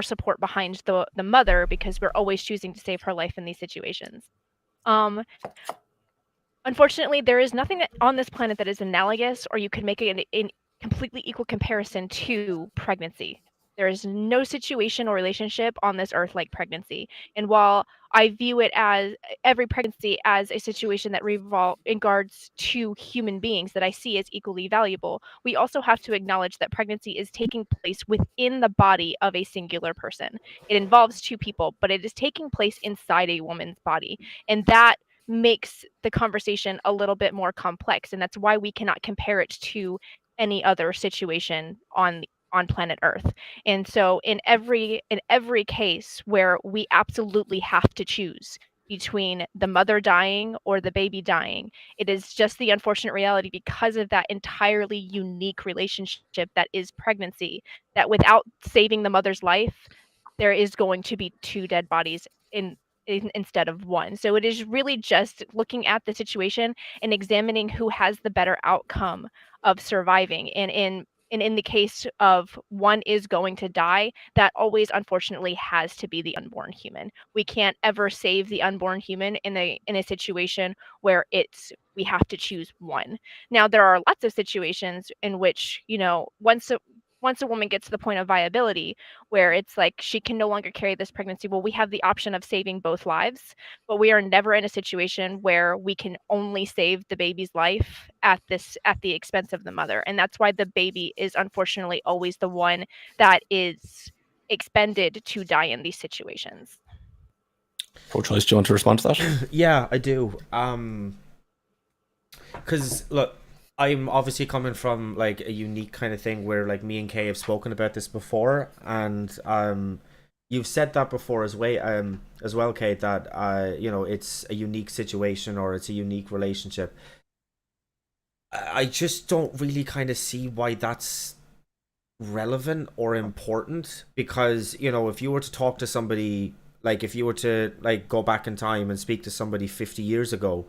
support behind the mother because we're always choosing to save her life in these situations. Unfortunately, there is nothing on this planet that is analogous, or you could make a completely equal comparison to pregnancy. There is no situation or relationship on this earth like pregnancy. And while I view it as every pregnancy as a situation that regards to human beings that I see as equally valuable, we also have to acknowledge that pregnancy is taking place within the body of a singular person. It involves two people, but it is taking place inside a woman's body. And that makes the conversation a little bit more complex. And that's why we cannot compare it to any other situation on planet Earth. And so in every case where we absolutely have to choose between the mother dying or the baby dying, it is just the unfortunate reality because of that entirely unique relationship that is pregnancy, that without saving the mother's life, there is going to be two dead bodies instead of one. So it is really just looking at the situation and examining who has the better outcome of surviving. And in the case of one is going to die, that always unfortunately has to be the unborn human. We can't ever save the unborn human in a situation where we have to choose one. Now there are lots of situations in which, once a woman gets to the point of viability where it's like she can no longer carry this pregnancy, well, we have the option of saving both lives, but we are never in a situation where we can only save the baby's life at the expense of the mother. And that's why the baby is unfortunately always the one that is expended to die in these situations.
Pro-choice, do you want to respond to that?
Yeah, I do. Because look, I'm obviously coming from like a unique kind of thing where like me and Kay have spoken about this before, and you've said that before as well, Kay, that it's a unique situation or it's a unique relationship. I just don't really kind of see why that's relevant or important, because if you were to talk to somebody, like if you were to like go back in time and speak to somebody 50 years ago,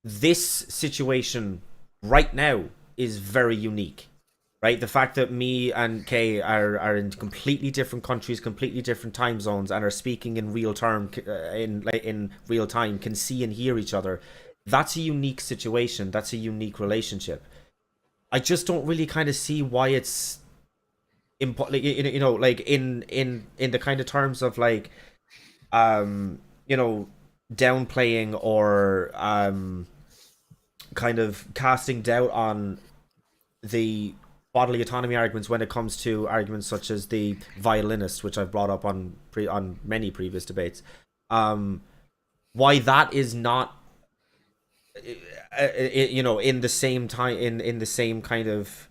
this situation right now is very unique, right? The fact that me and Kay are in completely different countries, completely different time zones, and are speaking in real time, in real time, can see and hear each other. That's a unique situation. That's a unique relationship. I just don't really kind of see why it's important, like in the kind of terms of like, downplaying or kind of casting doubt on the bodily autonomy arguments when it comes to arguments such as the violinist, which I've brought up on many previous debates. Why that is not, in the same time, in the same kind of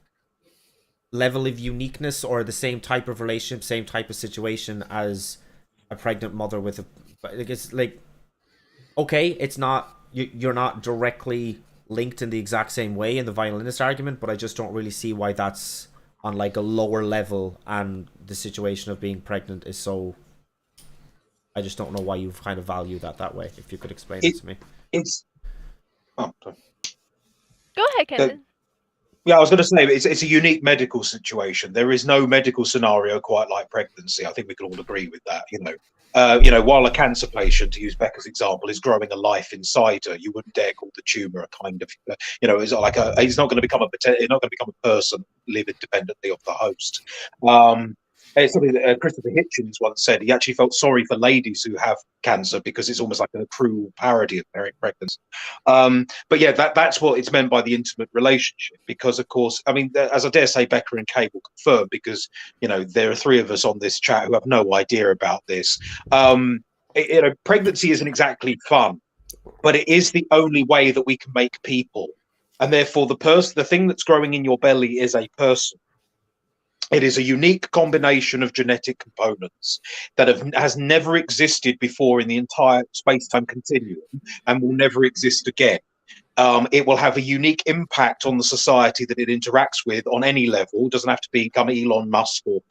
level of uniqueness or the same type of relationship, same type of situation as a pregnant mother with a, it's like, okay, it's not, you're not directly linked in the exact same way in the violinist argument, but I just don't really see why that's on like a lower level, and the situation of being pregnant is so, I just don't know why you kind of value that way. If you could explain it to me.
Go ahead, Kendon.
Yeah, I was going to say it's a unique medical situation. There is no medical scenario quite like pregnancy. I think we can all agree with that. While a cancer patient, to use Becca's example, is growing a life inside her, you wouldn't dare call the tumor a kind of, it's like he's not going to become a person, live independently of the host. It's something that Christopher Hitchens once said. He actually felt sorry for ladies who have cancer because it's almost like a cruel parody of pregnancy. But yeah, that's what it's meant by the intimate relationship. Because of course, I mean, as I dare say, Becca and Kay will confirm, because there are three of us on this chat who have no idea about this. Pregnancy isn't exactly fun, but it is the only way that we can make people, and therefore the thing that's growing in your belly is a person. It is a unique combination of genetic components that has never existed before in the entire space-time continuum and will never exist again. It will have a unique impact on the society that it interacts with on any level. It doesn't have to become Elon Musk or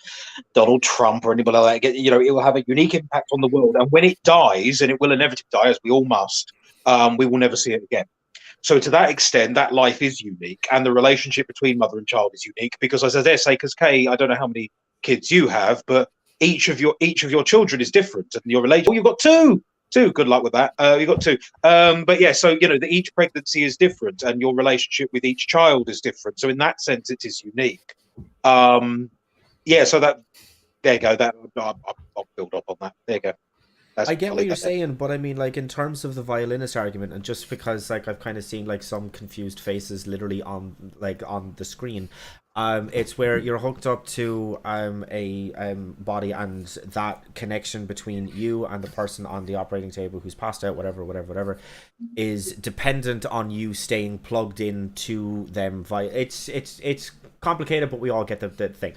Donald Trump or anybody like that. You know, it will have a unique impact on the world. And when it dies, and it will inevitably die, as we all must, we will never see it again. So to that extent, that life is unique, and the relationship between mother and child is unique. Because, as I dare say, because Kay, I don't know how many kids you have, but each of your children is different, and your relation. Oh, you've got two. Good luck with that. You've got two. But yeah, so you know, each pregnancy is different, and your relationship with each child is different. So in that sense, it is unique. Yeah. So that there you go. That I'll build up on that. There you go.
I get what you're saying, but I mean, like, in terms of the violinist argument, and just because, like, I've kind of seen, like, some confused faces literally on the screen, it's where you're hooked up to a body, and that connection between you and the person on the operating table who's passed out, whatever, is dependent on you staying plugged in to them via. It's complicated, but we all get the thing.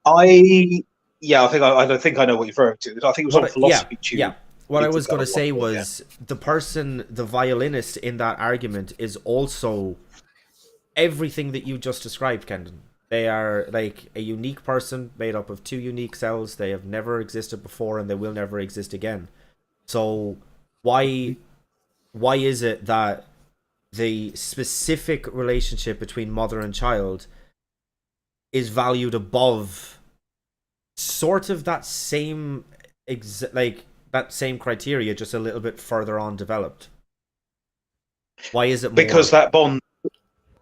I don't think I know what you're referring to. I think it was on Philosophy Tube.
Yeah. What I was going to say was the violinist in that argument is also everything that you just described, Kendon. They are like a unique person made up of two unique cells. They have never existed before, and they will never exist again. So why is it that the specific relationship between mother and child is valued above sort of that same that same criteria, just a little bit further on developed? Why is it more?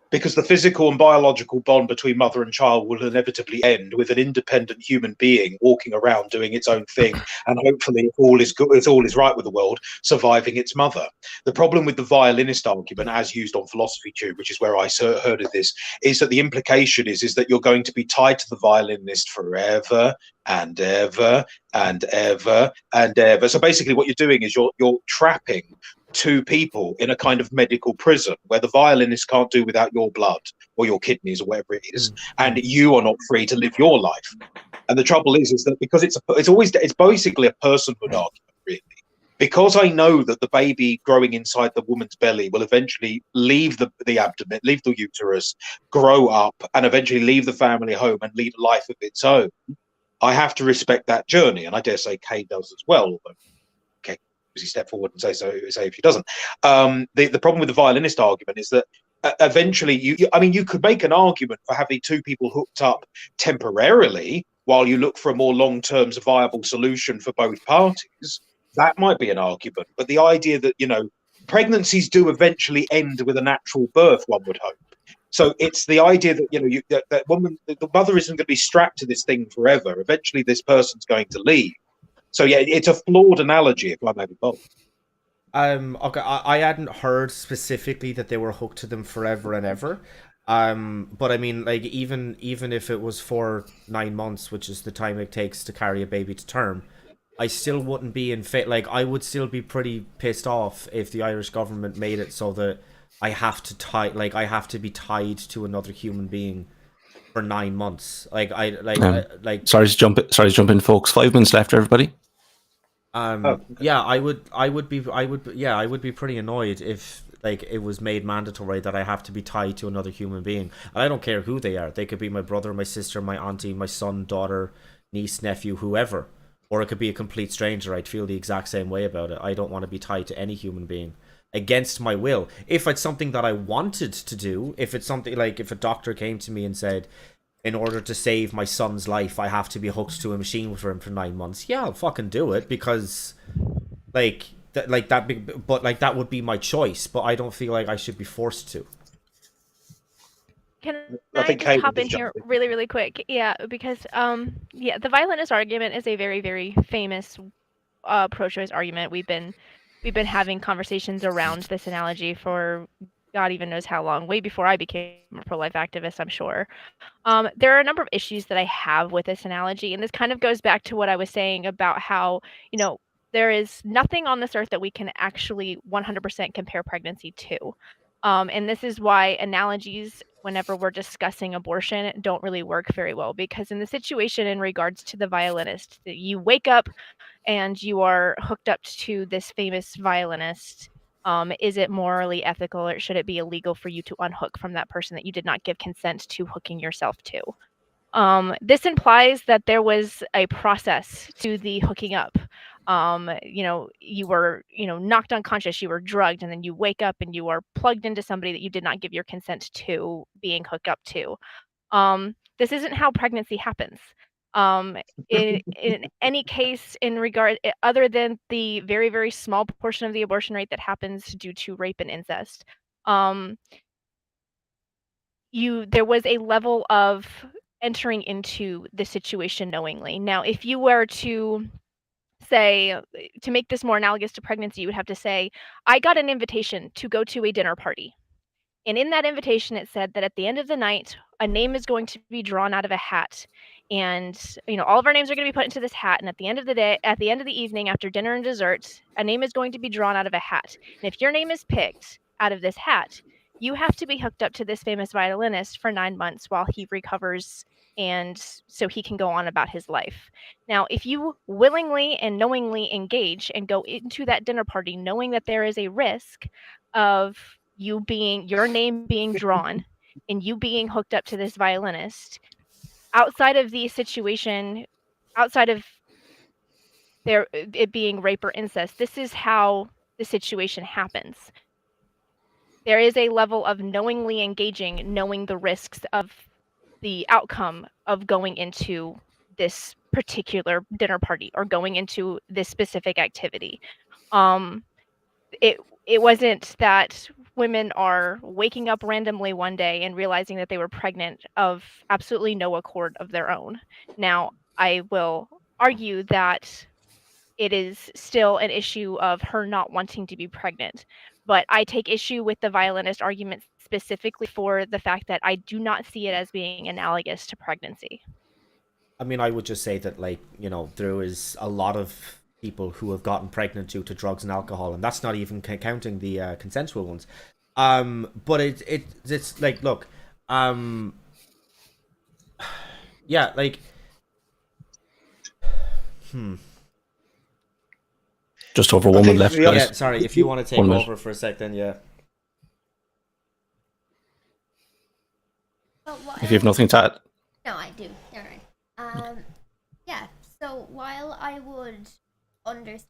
Because the physical and biological bond between mother and child will inevitably end with an independent human being walking around doing its own thing, and hopefully, if all is good, if all is right with the world, surviving its mother. The problem with the violinist argument, as used on Philosophy Tube, which is where I heard of this, is that the implication is that you're going to be tied to the violinist forever and ever and ever and ever. So basically, what you're doing is you're trapping two people in a kind of medical prison where the violinist can't do without your blood or your kidneys or whatever it is, and you are not free to live your life. And the trouble is that because it's basically a personhood argument, really. Because I know that the baby growing inside the woman's belly will eventually leave the abdomen, leave the uterus, grow up, and eventually leave the family home and lead a life of its own. I have to respect that journey, and I dare say Kay does as well, although he step forward and say if she doesn't. The problem with the violinist argument is that eventually you could make an argument for having two people hooked up temporarily while you look for a more long-term viable solution for both parties. That might be an argument, but the idea that pregnancies do eventually end with a natural birth, one would hope. So it's the idea that that woman, the mother isn't going to be strapped to this thing forever. Eventually, this person's going to leave. So yeah, it's a flawed analogy, if I may be bold.
Okay, I hadn't heard specifically that they were hooked to them forever and ever. But I mean, like, even if it was for 9 months, which is the time it takes to carry a baby to term, I still wouldn't be I would still be pretty pissed off if the Irish government made it so that I have to be tied to another human being for 9 months. Sorry
to jump in, folks. 5 minutes left, everybody.
Yeah, I would be pretty annoyed if it was made mandatory that I have to be tied to another human being. And I don't care who they are. They could be my brother, my sister, my auntie, my son, daughter, niece, nephew, whoever. Or it could be a complete stranger. I'd feel the exact same way about it. I don't want to be tied to any human being against my will. If it's something that I wanted to do, if it's something like if a doctor came to me and said, in order to save my son's life, I have to be hooked to a machine for him for 9 months. Yeah, I'll fucking do it because, that would be my choice. But I don't feel like I should be forced to.
Can I just hop in here really, really quick? Yeah, because the violinist argument is a very, very famous pro-choice argument. We've been having conversations around this analogy for God even knows how long, way before I became a pro-life activist, I'm sure. There are a number of issues that I have with this analogy, and this kind of goes back to what I was saying about how, there is nothing on this earth that we can actually 100% compare pregnancy to. And this is why analogies, whenever we're discussing abortion, don't really work very well, because in the situation in regards to the violinist, you wake up and you are hooked up to this famous violinist Is it morally ethical, or should it be illegal for you to unhook from that person that you did not give consent to hooking yourself to? This implies that there was a process to the hooking up. You were, knocked unconscious, you were drugged, and then you wake up and you are plugged into somebody that you did not give your consent to being hooked up to. This isn't how pregnancy happens. In any case, other than the very, very small portion of the abortion rate that happens due to rape and incest, there was a level of entering into the situation knowingly. Now, if you were to say, to make this more analogous to pregnancy, you would have to say, I got an invitation to go to a dinner party. And in that invitation, it said that at the end of the night, a name is going to be drawn out of a hat. And, all of our names are going to be put into this hat. And at the end of the day, at the end of the evening, after dinner and dessert, a name is going to be drawn out of a hat. And if your name is picked out of this hat, you have to be hooked up to this famous violinist for 9 months while he recovers, and so he can go on about his life. Now, if you willingly and knowingly engage and go into that dinner party knowing that there is a risk of your name being drawn and you being hooked up to this violinist, outside of the situation, outside of it being rape or incest, this is how the situation happens. There is a level of knowingly engaging, knowing the risks of the outcome of going into this particular dinner party or going into this specific activity. It wasn't that women are waking up randomly one day and realizing that they were pregnant of absolutely no accord of their own. Now, I will argue that it is still an issue of her not wanting to be pregnant, but I take issue with the violinist argument specifically for the fact that I do not see it as being analogous to pregnancy.
I mean, I would just say that, there is a lot of people who have gotten pregnant due to drugs and alcohol, and that's not even counting the consensual ones. But it's like, look, yeah, like,
Just over 1 minute left, guys.
Yeah, sorry, if you want to take over for a sec, then yeah.
If you have nothing to add.
No, I do. All right. Yeah. So while I would understand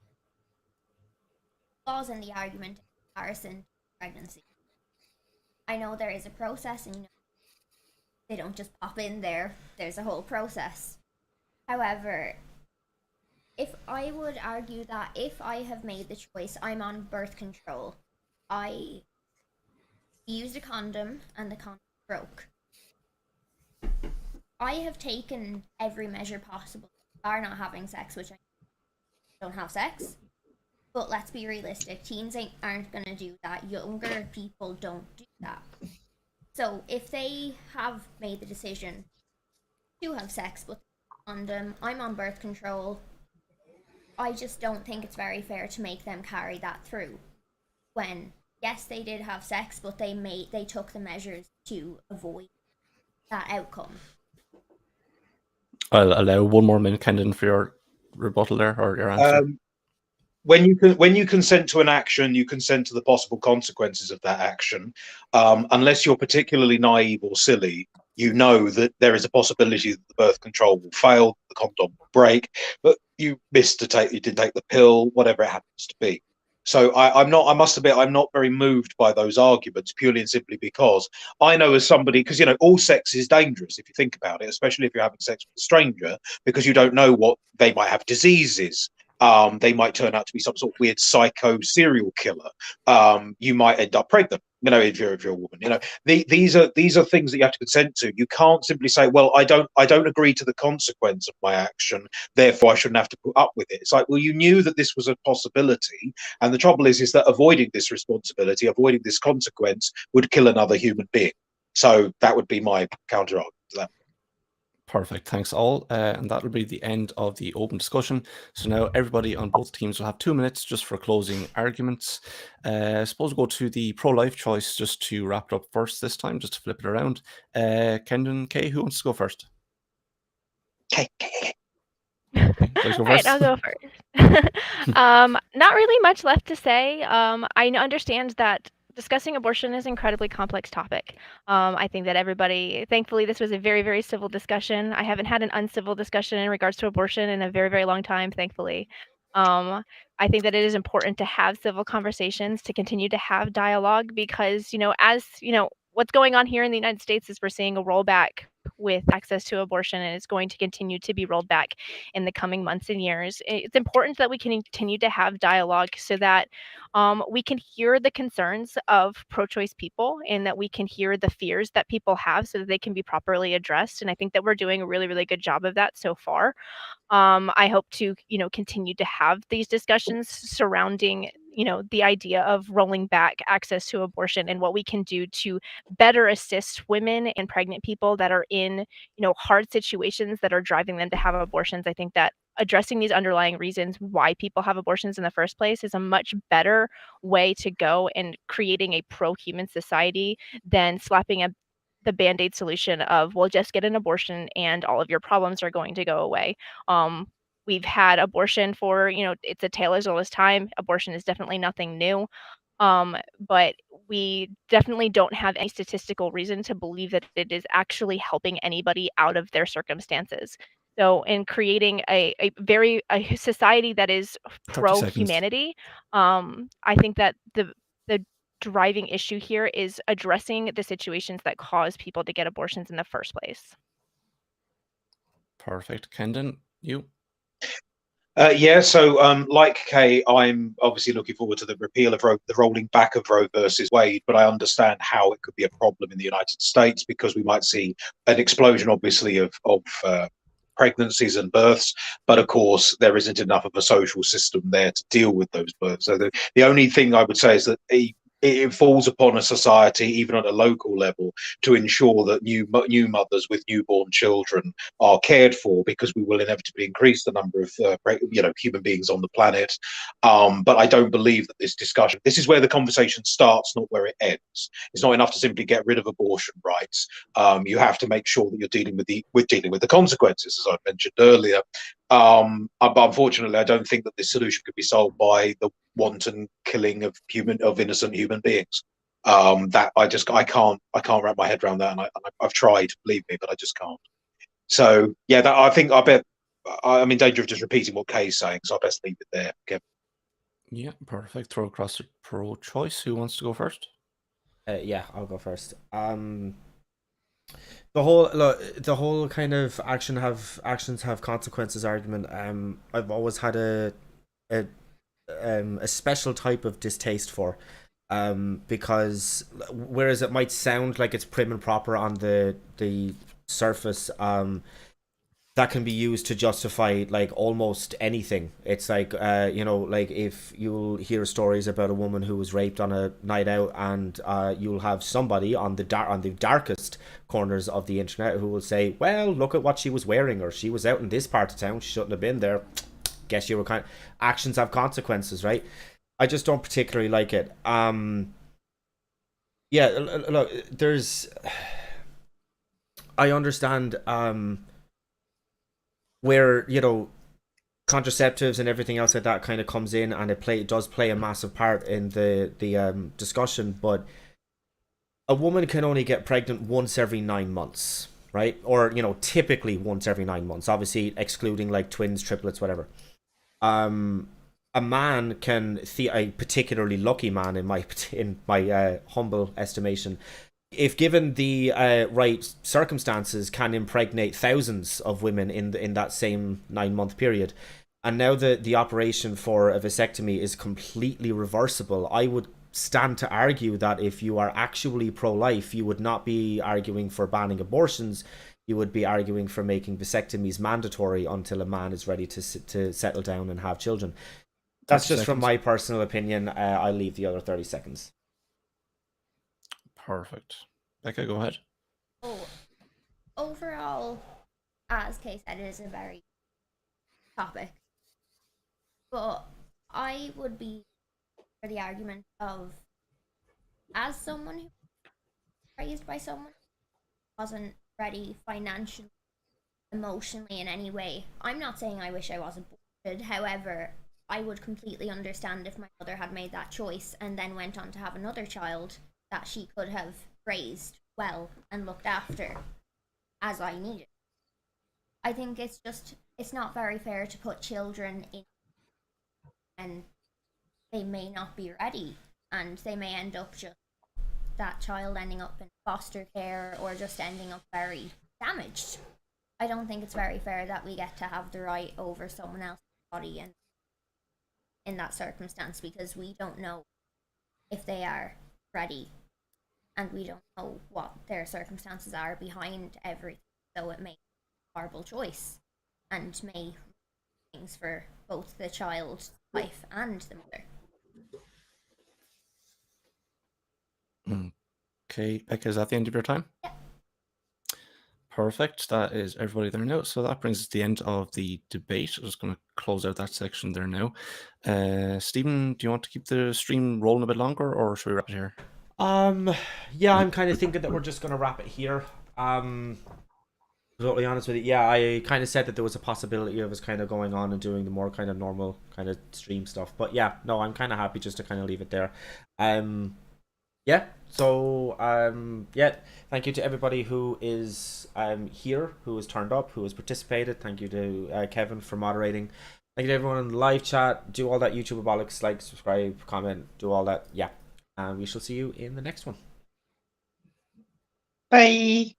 flaws in the argument in comparison to pregnancy, I know there is a process, and they don't just pop in there. There's a whole process. However, if I would argue that if I have made the choice, I'm on birth control, I used a condom and the condom broke. I have taken every measure possible, bar not having sex, which I don't have sex. But let's be realistic, teens aren't going to do that. Younger people don't do that. So if they have made the decision to have sex with a condom, I'm on birth control, I just don't think it's very fair to make them carry that through. When, yes, they did have sex, but they took the measures to avoid that outcome.
I'll allow 1 more minute, Kendon, for your rebuttal there, or your answer.
When you consent to an action, you consent to the possible consequences of that action. Unless you're particularly naive or silly, you know that there is a possibility that the birth control will fail, the condom will break, but you didn't take the pill, whatever it happens to be. So I must admit, I'm not very moved by those arguments, purely and simply because I know, as somebody, because all sex is dangerous if you think about it, especially if you're having sex with a stranger, because you don't know what they might have diseases. They might turn out to be some sort of weird psycho serial killer. You might end up pregnant, if you're a woman. These are things that you have to consent to. You can't simply say, well, I don't agree to the consequence of my action, therefore I shouldn't have to put up with it. It's like, well, you knew that this was a possibility, and the trouble is that avoiding this responsibility, avoiding this consequence, would kill another human being. So that would be my counter argument to that.
Perfect. Thanks all. And that'll be the end of the open discussion. So now everybody on both teams will have 2 minutes just for closing arguments. I suppose we'll go to the pro-life choice just to wrap it up first this time, just to flip it around. Kendon, Kay, who wants to go first?
Kay.
Please go
All right,
first.
I'll go first. Not really much left to say. Understand that discussing abortion is an incredibly complex topic. I think that everybody, thankfully, this was a very, very civil discussion. I haven't had an uncivil discussion in regards to abortion in a very, very long time, thankfully. I think that it is important to have civil conversations, to continue to have dialogue, because, what's going on here in the United States is we're seeing a rollback with access to abortion, and it's going to continue to be rolled back in the coming months and years. It's important that we can continue to have dialogue so that we can hear the concerns of pro-choice people, and that we can hear the fears that people have so that they can be properly addressed. And I think that we're doing a really, really good job of that so far. I hope to, continue to have these discussions surrounding, the idea of rolling back access to abortion and what we can do to better assist women and pregnant people that are in, hard situations that are driving them to have abortions. I think that addressing these underlying reasons why people have abortions in the first place is a much better way to go in creating a pro-human society than slapping the band-aid solution of, well, just get an abortion and all of your problems are going to go away. We've had abortion for, it's a tale as old as time. Abortion is definitely nothing new. But we definitely don't have any statistical reason to believe that it is actually helping anybody out of their circumstances. So in creating a society that is
30 seconds.
pro-humanity, I think that the driving issue here is addressing the situations that cause people to get abortions in the first place.
Perfect. Kendon, you?
So like Kay, I'm obviously looking forward to the repeal of the rolling back of Roe versus Wade, but I understand how it could be a problem in the United States because we might see an explosion, obviously, of pregnancies and births, but of course there isn't enough of a social system there to deal with those births. So the only thing I would say is that it falls upon a society, even at a local level, to ensure that new mothers with newborn children are cared for, because we will inevitably increase the number of human beings on the planet. But I don't believe that this is where the conversation starts, not where it ends. It's not enough to simply get rid of abortion rights. You have to make sure that you're dealing with the consequences, as I mentioned earlier. But unfortunately, I don't think that this solution could be solved by the wanton killing of innocent human beings. That I can't wrap my head around that, and I've tried, believe me, but I just can't. So yeah, I'm in danger of just repeating what Kay's saying, so I best leave it there. Okay.
Yeah, perfect. Throw across to pro-choice. Who wants to go first?
Yeah, I'll go first. The whole kind of actions have consequences argument. I've always had a special type of distaste for, because whereas it might sound like it's prim and proper on the surface, that can be used to justify like almost anything. It's like like if you'll hear stories about a woman who was raped on a night out, and you'll have somebody on the darkest corners of the internet who will say, well, look at what she was wearing, or she was out in this part of town, she shouldn't have been there. Guess you were actions have consequences, right? I just don't particularly like it. Yeah, look, I understand where contraceptives and everything else like that kind of comes in, and it does play a massive part in the discussion, but a woman can only get pregnant once every 9 months, right? Or typically once every 9 months, obviously excluding like twins, triplets, whatever. A man a particularly lucky man in my humble estimation, if given the right circumstances, can impregnate thousands of women in that same 9-month period. And now the operation for a vasectomy is completely reversible. I would stand to argue that if you are actually pro-life, you would not be arguing for banning abortions. You would be arguing for making vasectomies mandatory until a man is ready to settle down and have children. That's just from my personal opinion. I'll leave the other 30 seconds.
Perfect. Becca, go ahead.
Overall, as Kay said, it is a very topic. But I would be for the argument of, as someone who was raised by someone who wasn't ready financially emotionally in any way. I'm not saying I wish I was aborted. However, I would completely understand if my mother had made that choice and then went on to have another child that she could have raised well and looked after as I needed. I think it's not very fair to put children in and they may not be ready and they may end up just that child ending up in foster care or just ending up very damaged. I don't think it's very fair that we get to have the right over someone else's body and in that circumstance, because we don't know if they are ready and we don't know what their circumstances are behind everything. So it may be a horrible choice and may things for both the child's life and the mother.
Okay, Becca, is that the end of your time?
Yeah.
Perfect. That is everybody there now. So that brings us to the end of the debate. I'm just going to close out that section there now. Stephen, do you want to keep the stream rolling a bit longer, or should we wrap it here?
Yeah, I'm kind of thinking that we're just gonna wrap it here. Totally honest with you, yeah, I kind of said that there was a possibility of us kind of going on and doing the more kind of normal kind of stream stuff, but yeah, no, I'm kind of happy just to kind of leave it there. Yeah, so yeah, thank you to everybody who is here, who has turned up, who has participated. Thank you to Kevin for moderating. Thank you to everyone in the live chat. Do all that YouTube abolics, like, subscribe, comment, do all that. Yeah, and we shall see you in the next one.
Bye.